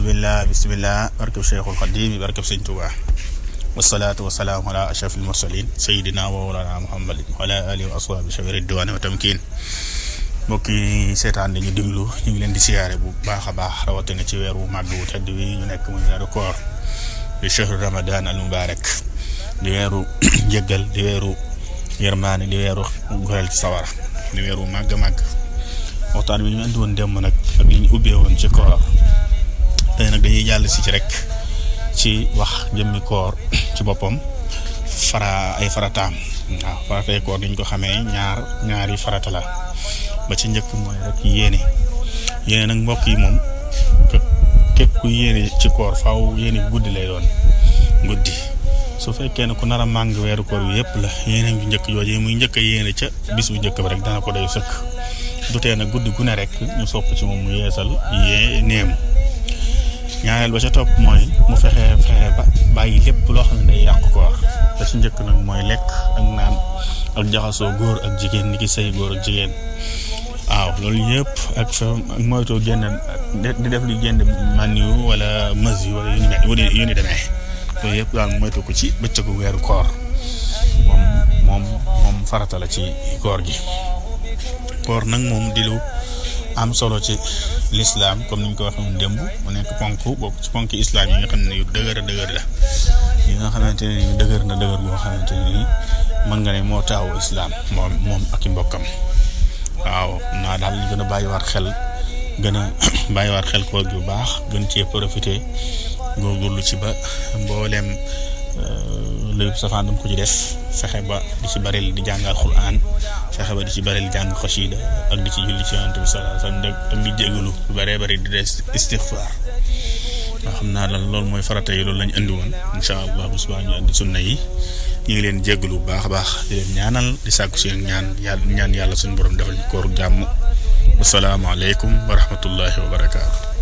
billah bismillah barkab Cheikhul Khadim barkab Sëñ Tuubaa wasalaatu wasalaamu ala ashrafil mursalin sayidina wa walana muhammadin wa ala alihi wa ashaabi shawi ridwaani wa tamkin mbokk yi seetaan dañu dimlu ñu ngi leen di siyaare bu baax a baax rawatina ci weeru màgg wu tedd wi ñu nekk muy weeru koor di shahru ramadan al mubarak di weeru njëggal di weeru yërmaane di weeru goreel ci sawara di weeru màgg waxtaan bi ñu andi woon démb nag ak li ñu ubbee woon ci koor tey nag dañuy jàll si ci rek ci wax jëmmi koor ci boppam ay farataam waaw faratay koor niñ ko xamee ñaari farata la ba ci njëkk mooy rek yéene nag mbokk yi moom képp ku yéene ci koor faaw yéene guddi lay doon guddi su fekkee ne ku nar a màng weeru koor bi yëpp la yéene bu njëkk yooyu muy njëkk a yéene ca bis bu njëkk ba rek dana ko doy sëkk du tee nag guddi gu ne rek ñu sopp ci moom mu yeesal yéeneem ñaareel ba ca topp mooy mu fexe ba bàyyi lépp loo xam ne day yàq koor te ci njëkk nag mooy lekk ak naan ak jaxasoo góor ak jigéen ni ki sëy góor ak jigéen waaw loolu yëpp ak moytoo génn di def lu génn maniyu wala mas yu wala yu ni demee loolu yëpp daal moytu ko ci bëccëgu weeru koor moom farata la ci koor gi. koor nag moom di lu am solo ci lislaam comme niñ ko waxee woon démb mu nekk bokk ci ponk islam yi nga xam ne yu dëgër la yi nga xamante ne yu dëgër goo xamante ne mën nga ne moo taawu islam moom ak i mbokkam waaw naa daal ñu gën a bàyyiwaat xel koor gi bu baax gën cee profité góorgóorlu ci ba mbooleem léegi safaan dam ko ci def fexe ba di ci baril di jàngal Alxuraan fexe ba di ci baril jàng xasida ak di ci julli ci Yonent bi sallallahu alayhi wasallam ak di jégalu bu bari di des istighfar nga xam naa loolu mooy farata yi loolu lañu andi woon incha allah bu subaa ñu andi sunna yi ñu ngi leen jégalu bu baax a baax di leen ñaanal di sàkku seen ñaan yàlla suñu borom defal ñu kooru jàmm wassalaamu aleykum wa rahmatullahi wa barakaatu.